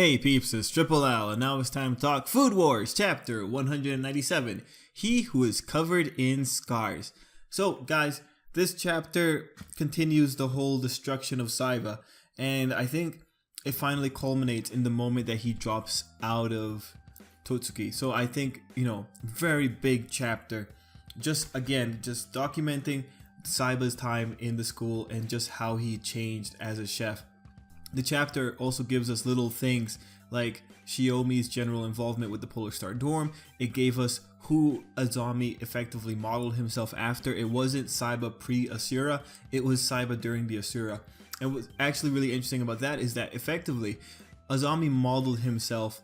Hey peeps, it's Triple L, and now it's time to talk Food Wars, chapter 197, He Who is Covered in Scars. So guys, this chapter continues the whole destruction of Saiba, and I think it finally culminates in the moment that he drops out of Totsuki. So I think, very big chapter, just documenting Saiba's time in the school and just how he changed as a chef. The chapter also gives us little things like Shiomi's general involvement with the Polar Star Dorm. It gave us who Azami effectively modeled himself after. It wasn't Saiba pre-Asura, it was Saiba during the Asura. And what's actually really interesting about that is that effectively Azami modeled himself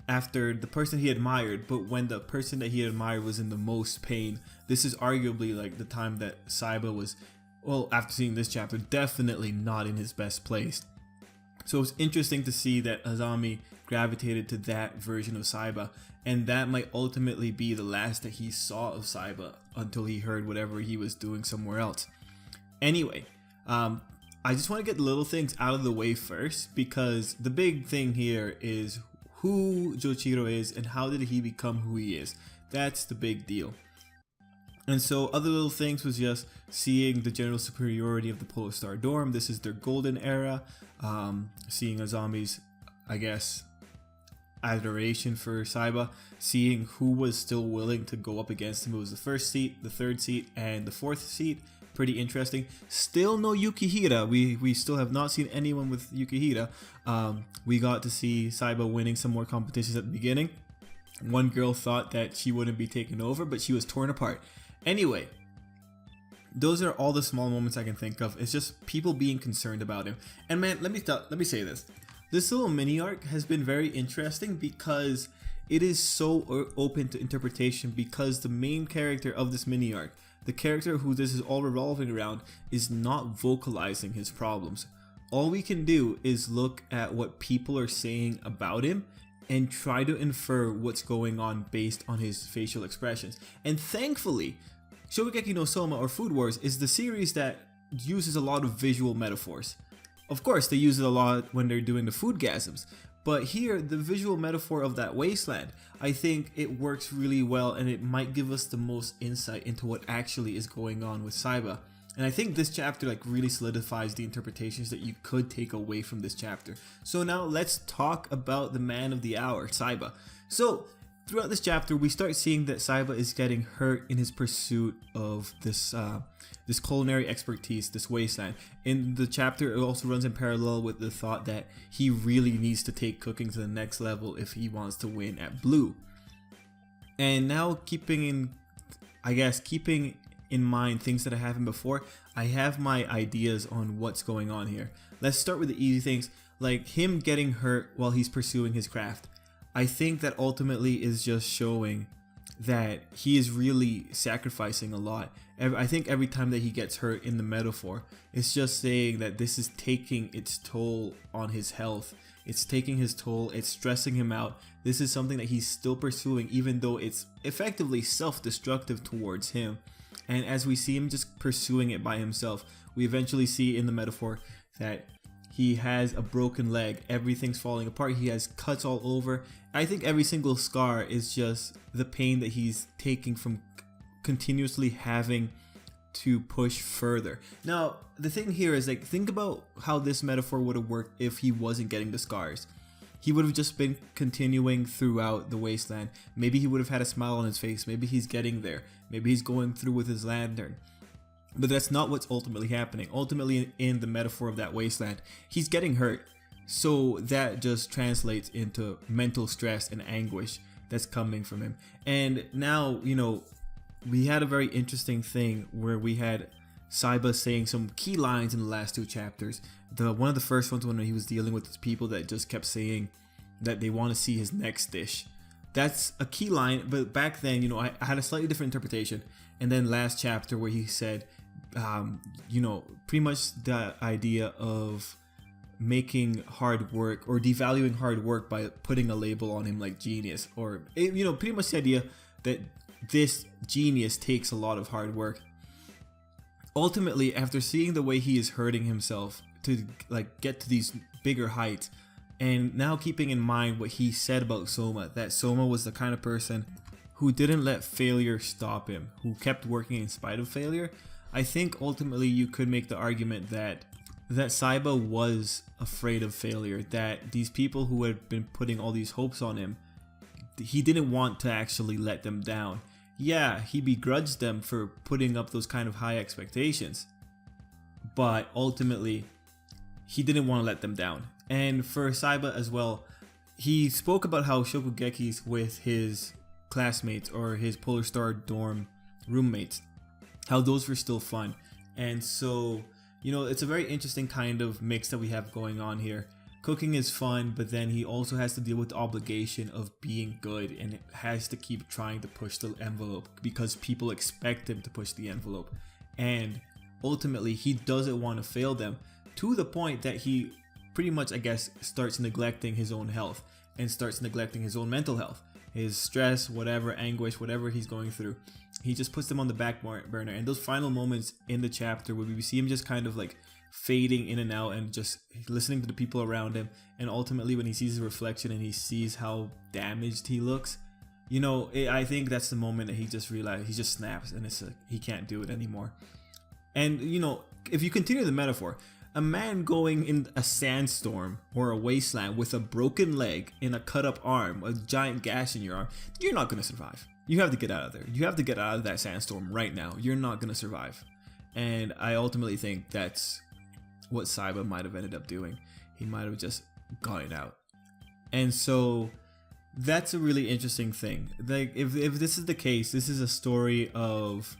after the person he admired, but when the person that he admired was in the most pain. This is arguably like the time that Saiba was, well, after seeing this chapter, definitely not in his best place. So it's interesting to see that Azami gravitated to that version of Saiba, and that might ultimately be the last that he saw of Saiba until he heard whatever he was doing somewhere else. Anyway, I just want to get the little things out of the way first, because the big thing here is who Joichiro is and how did he become who he is. That's the big deal. And so other little things was just seeing the general superiority of the Polar Star Dorm. This is their golden era. Seeing Azami's, adoration for Saiba. Seeing who was still willing to go up against him. It was the first seat, the third seat, and the fourth seat. Pretty interesting. Still no Yukihira. We still have not seen anyone with Yukihira. We got to see Saiba winning some more competitions at the beginning. One girl thought that she wouldn't be taken over, but she was torn apart. Anyway, those are all the small moments I can think of. It's just people being concerned about him. And man, let me say this. This little mini arc has been very interesting because it is so open to interpretation, because the main character of this mini arc, the character who this is all revolving around, is not vocalizing his problems. All we can do is look at what people are saying about him and try to infer what's going on based on his facial expressions. And thankfully, Shokugeki no Soma, or Food Wars, is the series that uses a lot of visual metaphors. Of course, they use it a lot when they're doing the foodgasms, but here, the visual metaphor of that wasteland, I think it works really well, and it might give us the most insight into what actually is going on with Saiba. And I think this chapter really solidifies the interpretations that you could take away from this chapter. So now let's talk about the man of the hour, Saiba. So throughout this chapter, we start seeing that Saiba is getting hurt in his pursuit of this culinary expertise, this wasteland. In the chapter, it also runs in parallel with the thought that he really needs to take cooking to the next level if he wants to win at Blue. And now keeping in mind things that have happened before, I have my ideas on what's going on here. Let's start with the easy things, like him getting hurt while he's pursuing his craft. I think that ultimately is just showing that he is really sacrificing a lot. I think every time that he gets hurt in the metaphor, it's just saying that this is taking its toll on his health. It's taking his toll, it's stressing him out. This is something that he's still pursuing, even though it's effectively self-destructive towards him. And as we see him just pursuing it by himself, we eventually see in the metaphor that he has a broken leg, everything's falling apart, he has cuts all over. I think every single scar is just the pain that he's taking from continuously having to push further. Now, the thing here is, think about how this metaphor would have worked if he wasn't getting the scars. He would have just been continuing throughout the wasteland. Maybe he would have had a smile on his face. Maybe he's getting there. Maybe he's going through with his lantern. But that's not what's ultimately happening. Ultimately, in the metaphor of that wasteland, he's getting hurt. So that just translates into mental stress and anguish that's coming from him. And now, we had a very interesting thing where we had Saiba saying some key lines in the last two chapters. One of the first ones when he was dealing with people that just kept saying that they want to see his next dish. That's a key line, but back then, I had a slightly different interpretation. And then last chapter where he said, pretty much the idea of making hard work or devaluing hard work by putting a label on him like genius, or pretty much the idea that this genius takes a lot of hard work. Ultimately, after seeing the way he is hurting himself to get to these bigger heights, And now keeping in mind what he said about Soma, that Soma was the kind of person who didn't let failure stop him, who kept working in spite of failure, I think ultimately you could make the argument that Saiba was afraid of failure, that these people who had been putting all these hopes on him, he didn't want to actually let them down. Yeah, he begrudged them for putting up those kind of high expectations, but ultimately he didn't want to let them down. And for Saiba as well, he spoke about how Shokugekis with his classmates or his Polar Star dorm roommates, how those were still fun. And so, you know, it's a very interesting kind of mix that we have going on here. Cooking is fun, but then he also has to deal with the obligation of being good and has to keep trying to push the envelope because people expect him to push the envelope. And ultimately, he doesn't want to fail them, to the point that he pretty much, I guess, starts neglecting his own health and starts neglecting his own mental health. His stress, whatever, anguish, whatever he's going through, he just puts them on the back burner. And those final moments in the chapter where we see him just kind of like fading in and out and just listening to the people around him, and ultimately when he sees his reflection and he sees how damaged he looks, you know, I think that's the moment that he just realizes, he just snaps, and it's like he can't do it anymore. And you know, if you continue the metaphor, a man going in a sandstorm or a wasteland with a broken leg and a cut up arm, a giant gash in your arm, you're not going to survive. You have to get out of there. You have to get out of that sandstorm right now. You're not going to survive. And I ultimately think that's what Saiba might have ended up doing. He might have just gotten out. And so that's a really interesting thing. Like if this is the case, this is a story of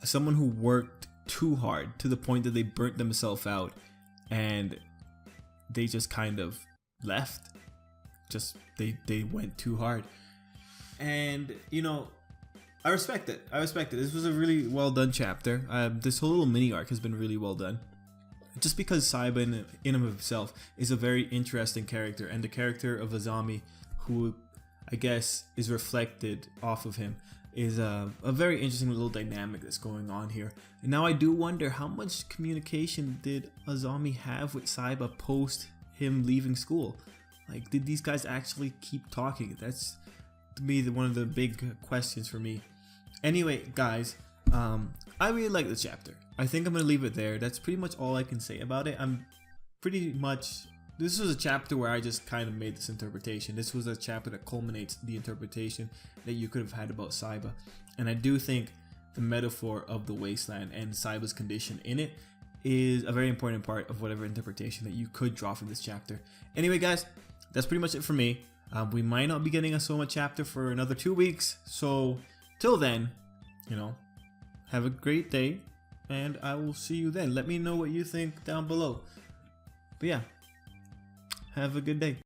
someone who worked too hard to the point that they burnt themselves out and they just kind of left. Just they went too hard. And you know, I respect it. This was a really well done chapter. This whole little mini arc has been really well done. Just because Saiba in and of himself is a very interesting character, and the character of Azami, who I guess is reflected off of him, is a very interesting little dynamic that's going on here. And now I do wonder, how much communication did Azami have with Saiba post him leaving school? Like, did these guys actually keep talking? That's, to me, one of the big questions for me. Anyway, guys, I really like this chapter. I think I'm going to leave it there. That's pretty much all I can say about it. This was a chapter where I just kind of made this interpretation. This was a chapter that culminates the interpretation that you could have had about Saiba. And I do think the metaphor of the wasteland and Saiba's condition in it is a very important part of whatever interpretation that you could draw from this chapter. Anyway, guys, that's pretty much it for me. We might not be getting a Soma chapter for another 2 weeks. So till then, you know, have a great day, and I will see you then. Let me know what you think down below. But yeah, have a good day.